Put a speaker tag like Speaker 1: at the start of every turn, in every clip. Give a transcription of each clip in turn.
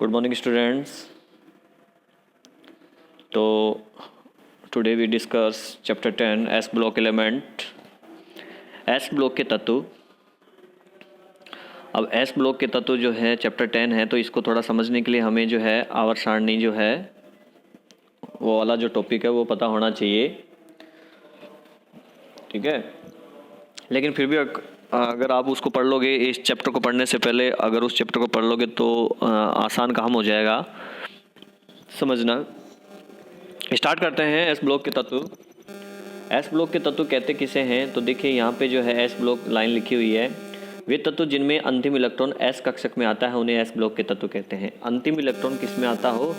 Speaker 1: Good morning students. तो today we discuss chapter 10 S block element, S block के तत्व। अब एस ब्लॉक के तत्व जो है चैप्टर 10 है, तो इसको थोड़ा समझने के लिए हमें जो है आवर्त सारणी जो है वो वाला जो टॉपिक है वो पता होना चाहिए, ठीक है। लेकिन फिर भी अगर आप उसको पढ़ लोगे, इस चैप्टर को पढ़ने से पहले अगर उस चैप्टर को पढ़ लोगे तो आसान काम हो जाएगा समझना। स्टार्ट करते हैं एस ब्लॉक के तत्व। एस ब्लॉक के तत्व कहते किसे हैं? तो देखिए यहाँ पे जो है एस ब्लॉक लाइन लिखी हुई है। वे तत्व जिनमें अंतिम इलेक्ट्रॉन एस कक्षक में आता है उन्हें एस ब्लॉक के तत्व कहते हैं। अंतिम इलेक्ट्रॉन किस में आता हो?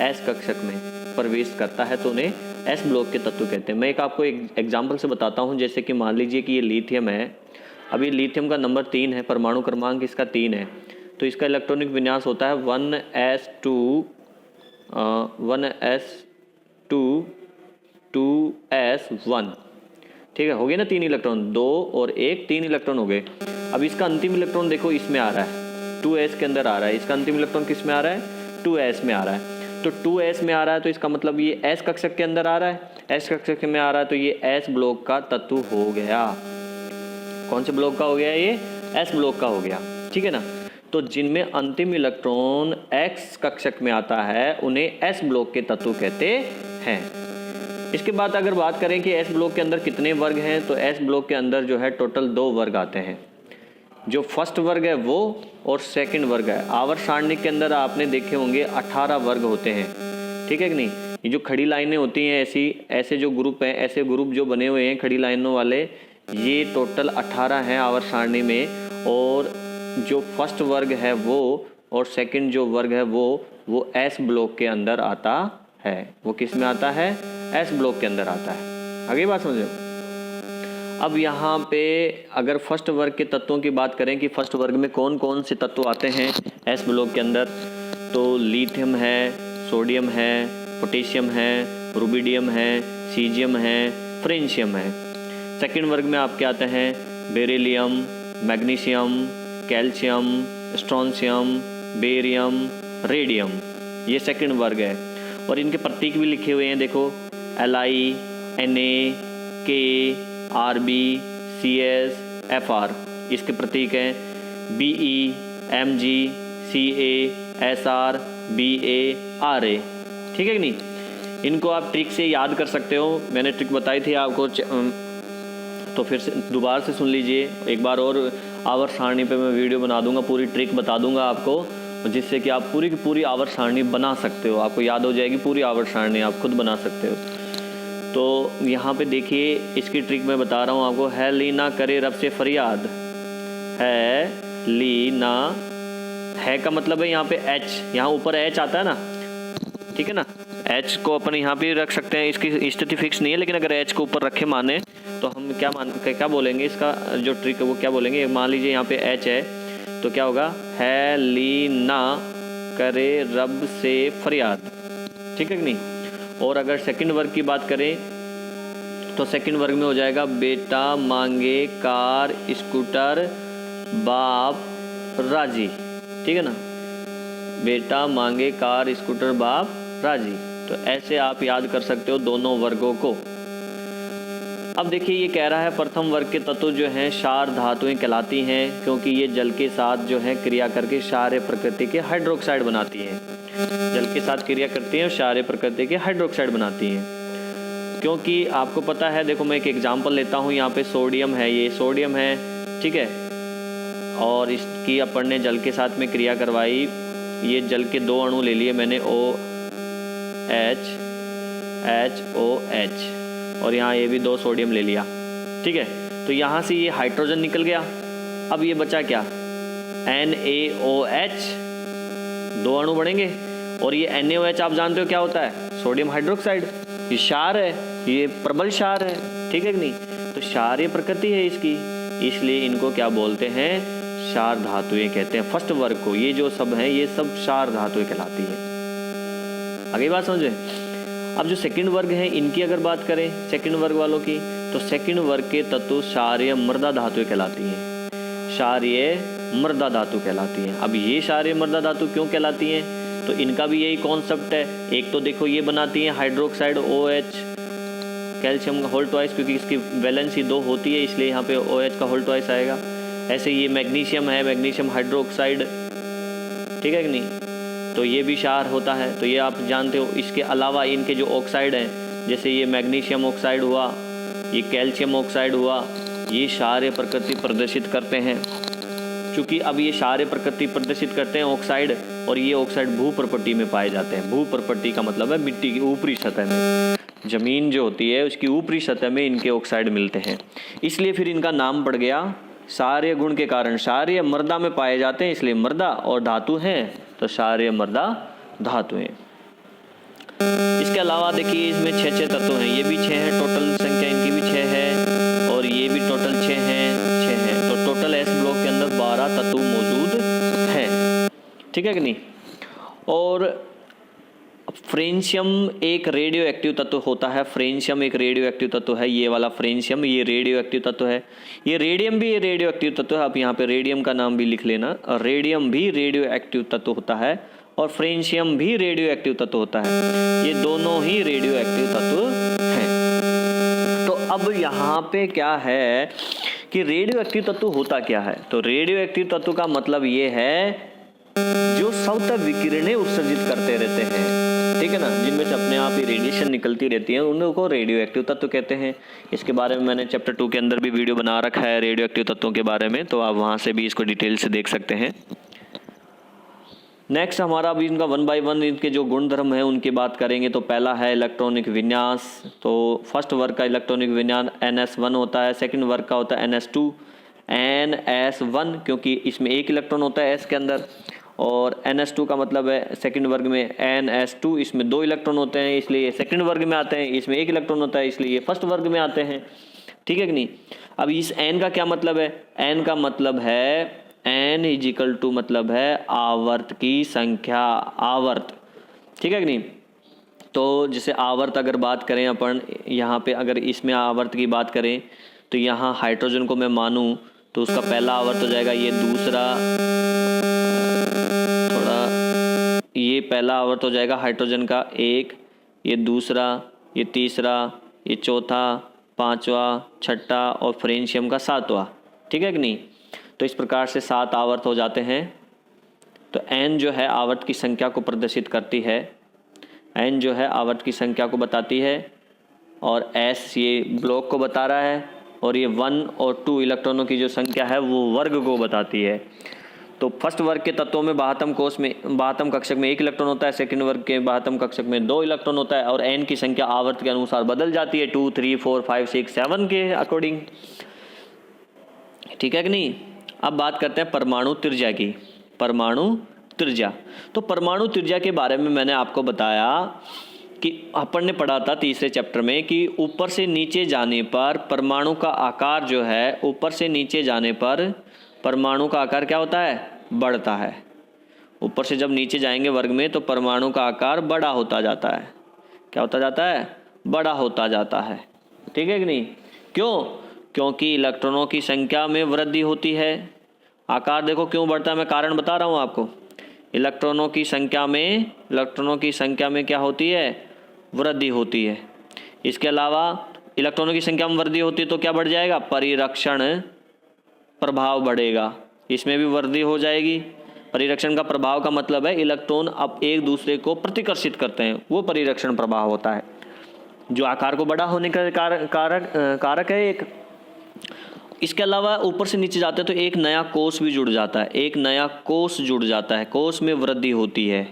Speaker 1: एस कक्षक में प्रवेश करता है तो उन्हें एस ब्लॉक के तत्व कहते हैं। मैं आपको एक एग्जाम्पल से बताता हूँ। जैसे कि मान लीजिए कि ये लिथियम है। अब ये लिथियम का नंबर 3 है, परमाणु क्रमांक इसका 3 है, तो इसका इलेक्ट्रॉनिक विन्यास होता है 1s2 2s1, ठीक है। हो गए ना 3 इलेक्ट्रॉन, 2 और 1, 3 इलेक्ट्रॉन हो गए। अब इसका अंतिम इलेक्ट्रॉन देखो इसमें आ रहा है, 2s के अंदर आ रहा है। इसका अंतिम इलेक्ट्रॉन किस में आ रहा है? 2s में आ रहा है। तो 2s में आ रहा है तो इसका मतलब ये s कक्षक के अंदर आ रहा है। s कक्षक में आ रहा है तो ये s ब्लॉक का तत्व हो गया। कौन से ब्लॉक का हो गया? ये s ब्लॉक का हो गया, ठीक है ना। तो जिनमें अंतिम इलेक्ट्रॉन x कक्षक में आता है उन्हें s ब्लॉक के तत्व कहते हैं। इसके बाद अगर बात करें कि s ब्लॉक के अंदर कितने वर्ग हैं, तो s ब्लॉक के अंदर जो है टोटल 2 वर्ग आते हैं। जो फर्स्ट वर्ग है वो और सेकंड वर्ग है। आवर्त सारणी के अंदर आपने देखे होंगे 18 वर्ग होते हैं, ठीक है कि नहीं। ये जो खड़ी लाइनें होती हैं ऐसे जो ग्रुप हैं, ऐसे ग्रुप जो बने हुए हैं खड़ी लाइनों वाले, ये टोटल 18 हैं आवर्त सारणी में। और जो फर्स्ट वर्ग है वो और सेकंड जो वर्ग है वो एस ब्लॉक के अंदर आता है। वो किस में आता है? एस ब्लॉक के अंदर आता है। आगे बात समझो। अब यहाँ पे अगर फर्स्ट वर्ग के तत्वों की बात करें कि फर्स्ट वर्ग में कौन कौन से तत्व आते हैं एस ब्लॉक के अंदर, तो लिथियम है, सोडियम है, पोटेशियम है, रुबिडियम है, सीजियम है, फ्रेंशियम है। सेकंड वर्ग में आपके आते हैं beryllium, magnesium, calcium, strontium, barium, radium. ये सेकंड वर्ग है और इनके प्रतीक भी लिखे हुए हैं। देखो Li, Na, K, Rb, Cs, Fr इसके प्रतीक हैं। Be, Mg, Ca, Sr, Ba, Ra, ठीक है कि नहीं। इनको आप ट्रिक से याद कर सकते हो। मैंने ट्रिक बताई थी आपको, तो फिर से दोबारा से सुन लीजिए एक बार और। आवर्त सारणी पे मैं वीडियो बना दूंगा, पूरी ट्रिक बता दूंगा आपको, जिससे कि आप पूरी की पूरी आवर्त सारणी बना सकते हो। आपको याद हो जाएगी पूरी आवर्त सारणी, आप खुद बना सकते हो। तो यहाँ पे देखिए इसकी ट्रिक मैं बता रहा हूँ आपको। है ली ना करे रब से फरियाद। है ली ना, है का मतलब है यहाँ पे H, यहाँ ऊपर H आता है ना, ठीक है ना। H को अपन यहाँ पे रख सकते हैं, इसकी स्थिति फिक्स नहीं है, लेकिन अगर H को ऊपर रखे माने तो हम क्या बोलेंगे, इसका जो ट्रिक है वो क्या बोलेंगे। मान लीजिए यहाँ पे H है तो क्या होगा? है ली ना करे रब से फरियाद, ठीक है कि नहीं। और अगर सेकंड वर्ग की बात करें तो सेकंड वर्ग में हो जाएगा बेटा मांगे कार स्कूटर बाप राजी, ठीक है ना। बेटा मांगे कार स्कूटर बाप राजी। तो ऐसे आप याद कर सकते हो दोनों वर्गों को। अब देखिए ये कह रहा है प्रथम वर्ग के तत्व जो हैं क्षार धातुएं कहलाती हैं, क्योंकि ये जल के साथ जो है क्रिया करके क्षारीय प्रकृति के हाइड्रोक्साइड बनाती हैं। जल के साथ क्रिया करती हैं और क्षारीय प्रकृति के हाइड्रोक्साइड बनाती हैं। क्योंकि आपको पता है, देखो मैं एक एग्जांपल लेता हूँ। यहाँ पे सोडियम है, ये सोडियम है, ठीक है। और इसकी अपन ने जल के साथ में क्रिया करवाई। ये जल के 2 अणु ले लिए मैंने, OH, HOH, और यहाँ ये भी 2 सोडियम ले लिया, ठीक है। तो यहाँ से ये हाइड्रोजन निकल गया। अब ये बचा क्या? NaOH, 2 अणु बढ़ेंगे। और ये NaOH आप जानते हो क्या होता है? Sodium hydroxide. ये क्षार है, ये प्रबल क्षार है, ठीक है कि नहीं। तो क्षारीय प्रकृति है इसकी, इसलिए इनको क्या बोलते हैं? क्षार धातुएं कहते हैं फर्स्ट वर्ग को। ये जो सब हैं ये सब क्षार धातुएं कहलाती है। आगे बात समझे। अब जो सेकंड वर्ग है इनकी अगर बात करें, सेकंड वर्ग वालों की, तो सेकंड वर्ग के तत्व क्षारीय मृदा धातुएं कहलाती हैं। क्षारीय मृदा धातु कहलाती हैं। अब ये क्षारीय मृदा धातु क्यों कहलाती हैं? तो इनका भी यही कॉन्सेप्ट है। एक तो देखो ये बनाती है हाइड्रोक्साइड OH कैल्शियम का होल ट्वाइस, क्योंकि इसकी वैलेंसी 2 होती है इसलिए यहाँ पे OH का होल ट्वाइस आएगा। ऐसे ये मैग्नीशियम है, मैग्नीशियम हाइड्रोक्साइड, ठीक है कि नहीं, तो ये भी क्षार होता है। तो ये आप जानते हो। इसके अलावा इनके जो ऑक्साइड हैं, जैसे ये मैग्नीशियम ऑक्साइड हुआ, ये कैल्शियम ऑक्साइड हुआ, ये क्षारीय प्रकृति प्रदर्शित करते हैं। चूँकि अब ये क्षारीय प्रकृति प्रदर्शित करते हैं ऑक्साइड, और ये ऑक्साइड भू प्रॉपर्टी में पाए जाते हैं। भू प्रॉपर्टी का मतलब है मिट्टी की ऊपरी सतह में, जमीन जो होती है उसकी ऊपरी सतह में इनके ऑक्साइड मिलते हैं। इसलिए फिर इनका नाम पड़ गया क्षारीय गुण के कारण। क्षारीय मृदा में पाए जाते हैं इसलिए मृदा, और धातु हैं तो क्षारीय मृदा धातुएं। इसके अलावा देखिए इसमें 6 तत्व हैं, ये भी 6 हैं, टोटल संख्या इनकी भी 6 है, और ये भी टोटल 6 हैं। तो टोटल एस ब्लॉक के अंदर 12 तत्व मौजूद हैं, ठीक है कि नहीं। और फ्रेंशियम एक रेडियो एक्टिव तत्व होता है। फ्रेंशियम एक रेडियो एक्टिव तत्व है, ये वाला फ्रेंशियम ये रेडियो एक्टिव तत्व है। ये रेडियम भी रेडियो एक्टिव तत्व है, आप यहाँ पे रेडियम का नाम भी लिख लेना। रेडियम भी रेडियो एक्टिव तत्व होता है और फ्रेंशियम भी रेडियो एक्टिव तत्व होता है। ये दोनों ही रेडियो एक्टिव तत्व हैं। तो अब यहाँ पे क्या है कि रेडियो एक्टिव तत्व होता क्या है। तो रेडियो एक्टिव तत्व का मतलब ये है जो स्वतः विकिरणें उत्सर्जित करते रहते हैं, ठीक है ना, जिनमें से अपने आप ही रेडिएशन निकलती रहती है, उनको रेडियो एक्टिव तत्व कहते हैं। इसके बारे में मैंने चैप्टर 2 के अंदर भी वीडियो बना रखा है रेडियो एक्टिव तत्वों के बारे में, तो आप वहाँ से भी इसको डिटेल से देख सकते हैं। नेक्स्ट हमारा अभी इनका 1 बाय 1 इनके जो गुणधर्म है उनकी बात करेंगे। तो पहला है इलेक्ट्रॉनिक विन्यास। तो फर्स्ट वर्ग का इलेक्ट्रॉनिक विन्यास NS1 होता है, सेकंड वर्ग का होता है NS2। NS1 क्योंकि इसमें एक इलेक्ट्रॉन होता है S के अंदर, और NS2 का मतलब है सेकंड वर्ग में NS2, इसमें 2 इलेक्ट्रॉन होते हैं इसलिए ये सेकंड वर्ग में आते हैं। इसमें एक इलेक्ट्रॉन होता है इसलिए ये फर्स्ट वर्ग में आते हैं, ठीक है कि नहीं। अब इस N का क्या मतलब है। N का मतलब है N इजिकल टू मतलब है आवर्त की संख्या, आवर्त, ठीक है कि नहीं। तो जैसे आवर्त अगर बात करें अपन यहाँ पे, अगर इसमें आवर्त की बात करें तो यहाँ हाइड्रोजन को मैं मानूं तो उसका पहला आवर्त हो जाएगा, ये दूसरा, ये पहला आवर्त हो जाएगा हाइड्रोजन का 1, ये दूसरा, ये तीसरा, ये चौथा, पांचवा, छठा और फ्रेंशियम का 7वां, ठीक है कि नहीं। तो इस प्रकार से 7 आवर्त हो जाते हैं। तो N जो है आवर्त की संख्या को प्रदर्शित करती है, N जो है आवर्त की संख्या को बताती है, और S ये ब्लॉक को बता रहा है, और ये 1 और 2 इलेक्ट्रॉनों की जो संख्या है वो वर्ग को बताती है। तो फर्स्ट वर्ग के तत्वों में बाह्यतम कोश में, बाह्यतम कक्षक में 1 इलेक्ट्रॉन होता है, सेकंड वर्ग के बाह्यतम कक्षक में 2 इलेक्ट्रॉन होता है, और N की संख्या आवर्त के अनुसार बदल जाती है 2, 3, 4, 5, 6, 7 के अकॉर्डिंग, ठीक है कि नहीं। अब बात करते हैं परमाणु त्रिज्या की। परमाणु त्रिज्या, तो परमाणु त्रिज्या के बारे में मैंने आपको बताया कि अपन ने पढ़ा था तीसरे चैप्टर में कि ऊपर से नीचे जाने पर परमाणु का आकार जो है, ऊपर से नीचे जाने पर परमाणु का आकार क्या होता है, बढ़ता है। ऊपर से जब नीचे जाएंगे वर्ग में तो परमाणु का आकार बड़ा होता जाता है। क्या होता जाता है, बड़ा होता जाता है, ठीक है कि नहीं। क्यों, क्योंकि इलेक्ट्रॉनों की संख्या में वृद्धि होती है। आकार देखो क्यों बढ़ता है, मैं कारण बता रहा हूँ आपको। इलेक्ट्रॉनों की संख्या में क्या होती है, वृद्धि होती है। इसके अलावा इलेक्ट्रॉनों की संख्या में वृद्धि होती है तो क्या बढ़ जाएगा, परिरक्षण प्रभाव बढ़ेगा, इसमें भी वृद्धि हो जाएगी। परिरक्षण का प्रभाव का मतलब है इलेक्ट्रॉन अब एक दूसरे को प्रतिकर्षित करते हैं, वो परिरक्षण प्रभाव होता है जो आकार को बड़ा होने का कारक है एक। इसके अलावा ऊपर से नीचे जाते हैं तो एक नया कोष भी जुड़ जाता है, एक नया कोष जुड़ जाता है, कोष में वृद्धि होती है।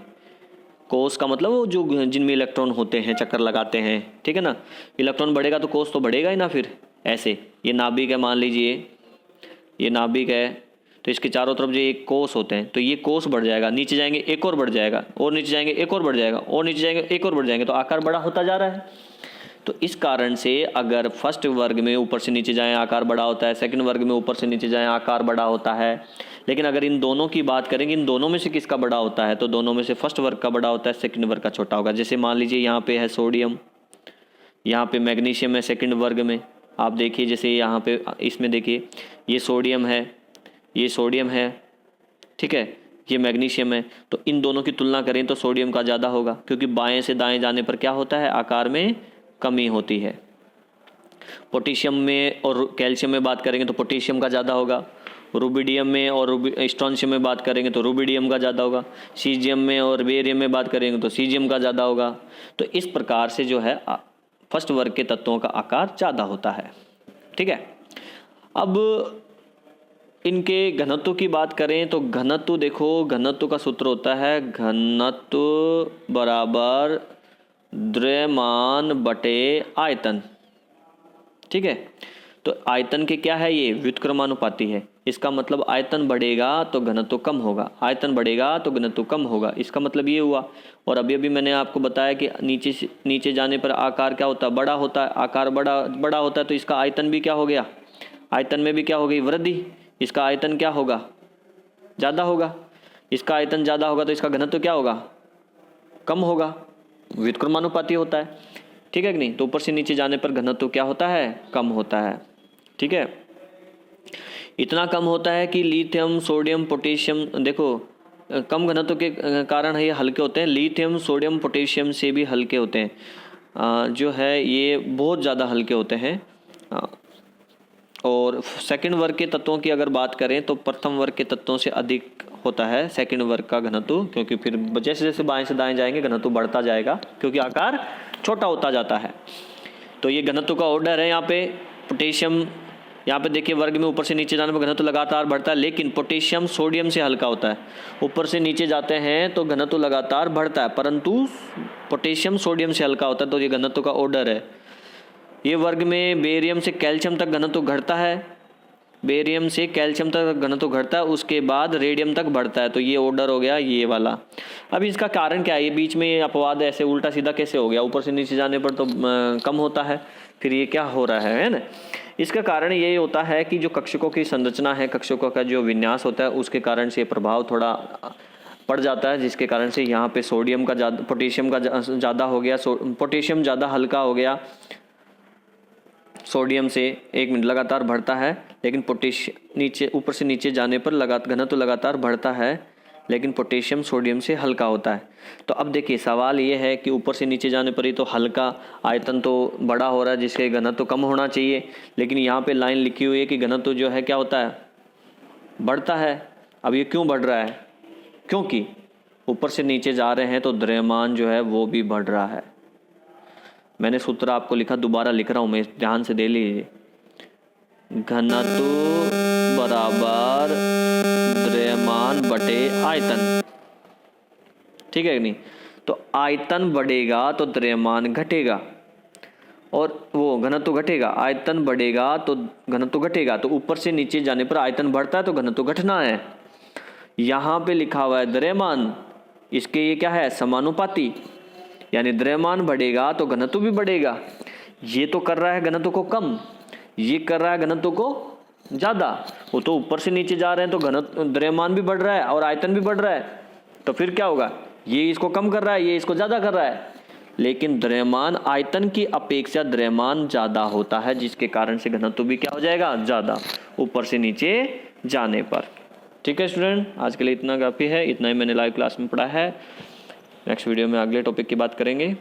Speaker 1: कोष का मतलब वो जो जिनमें इलेक्ट्रॉन होते हैं, चक्कर लगाते हैं, ठीक है ना। इलेक्ट्रॉन बढ़ेगा तो कोष तो बढ़ेगा ही ना। फिर ऐसे ये नाभिक है, मान लीजिए ये नाभिक है, तो इसके चारों तरफ जो एक कोष होते हैं तो ये कोष बढ़ जाएगा, नीचे जाएंगे एक और बढ़ जाएगा, और नीचे जाएंगे एक और बढ़ जाएगा, और नीचे जाएंगे एक और बढ़ जाएंगे, तो आकार बड़ा होता जा रहा है। तो इस कारण से अगर फर्स्ट वर्ग में ऊपर से नीचे जाएं आकार बड़ा होता है, सेकंड वर्ग में ऊपर से नीचे जाएं आकार बड़ा होता है। लेकिन अगर इन दोनों की बात करें कि इन दोनों में से किसका बड़ा होता है, तो दोनों में से फर्स्ट वर्ग का बड़ा होता है, सेकंड वर्ग का छोटा होगा। जैसे मान लीजिए यहाँ पे है सोडियम, यहाँ पे मैग्नीशियम है सेकंड वर्ग में। आप देखिए जैसे यहाँ पे इसमें देखिए ये सोडियम है, ये सोडियम है, ठीक है, ये मैग्नीशियम है, तो इन दोनों की तुलना करें तो सोडियम का ज़्यादा होगा, क्योंकि बाएं से दाएं जाने पर क्या होता है, आकार में कमी होती है। पोटेशियम में और कैल्शियम में बात करेंगे तो पोटेशियम का ज़्यादा होगा। रुबिडियम में और स्ट्रोंशियम में बात करेंगे तो रुबिडियम का ज़्यादा होगा। सीजियम में और बेरियम में बात करेंगे तो सीजियम का ज़्यादा होगा। तो इस प्रकार से जो है फर्स्ट वर्ग के तत्वों का आकार ज़्यादा होता है। ठीक है, अब इनके घनत्व की बात करें तो घनत्व देखो, घनत्व का सूत्र होता है घनत्व बराबर द्रव्यमान बटे आयतन। ठीक है, तो आयतन के क्या है, ये व्युत्क्रमानुपाती है। इसका मतलब आयतन बढ़ेगा तो घनत्व कम होगा, आयतन बढ़ेगा तो घनत्व कम होगा, इसका मतलब ये हुआ। और अभी अभी मैंने आपको बताया कि नीचे जाने पर आकार क्या होता है, बड़ा होता है। आकार बड़ा होता है तो इसका आयतन भी क्या हो गया, आयतन में भी क्या हो गई, वृद्धि। इसका आयतन क्या होगा, ज़्यादा होगा। इसका आयतन ज़्यादा होगा तो इसका घनत्व क्या होगा, कम होगा, व्युत्क्रमानुपाती होता है। ठीक है कि नहीं। तो ऊपर से नीचे जाने पर घनत्व क्या होता है, कम होता है। ठीक है, इतना कम होता है कि लिथियम सोडियम पोटेशियम, देखो कम घनत्व के कारण ये हल्के होते हैं। लिथियम सोडियम पोटेशियम से भी हल्के होते हैं, जो है ये बहुत ज़्यादा हल्के होते हैं। और सेकंड वर्ग के तत्वों की अगर बात करें तो प्रथम वर्ग के तत्वों से अधिक होता है सेकंड वर्ग का घनत्व, क्योंकि फिर जैसे जैसे बाएं से दाएं जाएंगे घनत्व बढ़ता जाएगा, क्योंकि आकार छोटा होता जाता है। तो ये घनत्व का ऑर्डर है। यहाँ पे पोटेशियम, यहाँ पे देखिए वर्ग में ऊपर से नीचे जाने पर घनत्व लगातार बढ़ता है, लेकिन पोटेशियम सोडियम से हल्का होता है। ऊपर से नीचे जाते हैं तो घनत्व लगातार बढ़ता है, परंतु पोटेशियम सोडियम से हल्का होता है। तो ये घनत्व का ऑर्डर है। ये वर्ग में बेरियम से कैल्शियम तक घनत्व घटता है, बेरियम से कैल्शियम तक घनत्व घटता है, उसके बाद रेडियम तक बढ़ता है। तो ये ऑर्डर हो गया ये वाला। अब इसका कारण क्या है, ये बीच में अपवाद ऐसे उल्टा सीधा कैसे हो गया, ऊपर से नीचे जाने पर तो कम होता है, फिर ये क्या हो रहा है ना। इसका कारण यही होता है कि जो कक्षकों की संरचना है, कक्षकों का जो विन्यास होता है, उसके कारण से प्रभाव थोड़ा पड़ जाता है, जिसके कारण से यहाँ पे सोडियम का ज़्यादा, पोटेशियम का ज़्यादा हो गया, पोटेशियम ज़्यादा हल्का हो गया सोडियम से। 1 मिनट लगातार बढ़ता है, लेकिन पोटेशियम नीचे ऊपर से नीचे जाने पर घनत्व लगातार बढ़ता है, लेकिन पोटेशियम सोडियम से हल्का होता है। तो अब देखिए सवाल ये है कि ऊपर से नीचे जाने पर ही तो हल्का, आयतन तो बड़ा हो रहा है, जिसके घनत्व कम होना चाहिए, लेकिन यहाँ पे लाइन लिखी हुई है कि घनत्व जो है क्या होता है, बढ़ता है। अब ये क्यों बढ़ रहा है, क्योंकि ऊपर से नीचे जा रहे हैं तो द्रव्यमान जो है वो भी बढ़ रहा है। मैंने सूत्र आपको लिखा, दोबारा लिख रहा हूँ मैं, ध्यान से दे लीजिए। घनत्व बराबर द्रव्यमान बटे आयतन। ठीक है कि नहीं। तो आयतन बढ़ेगा तो द्रव्यमान घटेगा, और वो घनत्व घटेगा। आयतन बढ़ेगा तो घनत्व घटेगा। तो ऊपर से नीचे जाने पर आयतन बढ़ता है तो घनत्व घटना है। यहाँ पे लिखा हुआ है द्रव्यमान, इसके ये क्या है, समानुपाती, यानी द्रव्यमान बढ़ेगा तो घनत्व भी बढ़ेगा। ये तो कर रहा है घनत्व को कम, ये कर रहा है घनत्व को ज़्यादा। वो तो ऊपर से नीचे जा रहे हैं तो घनत्व, द्रव्यमान भी बढ़ रहा है और आयतन भी बढ़ रहा है, तो फिर क्या होगा, ये इसको कम कर रहा है, ये इसको ज़्यादा कर रहा है। लेकिन द्रव्यमान आयतन की अपेक्षा द्रव्यमान ज़्यादा होता है, जिसके कारण से घनत्व भी क्या हो जाएगा, ज़्यादा, ऊपर से नीचे जाने पर। ठीक है स्टूडेंट, आज के लिए इतना काफ़ी है, इतना ही मैंने लाइव क्लास में पढ़ा है। नेक्स्ट वीडियो में अगले टॉपिक की बात करेंगे।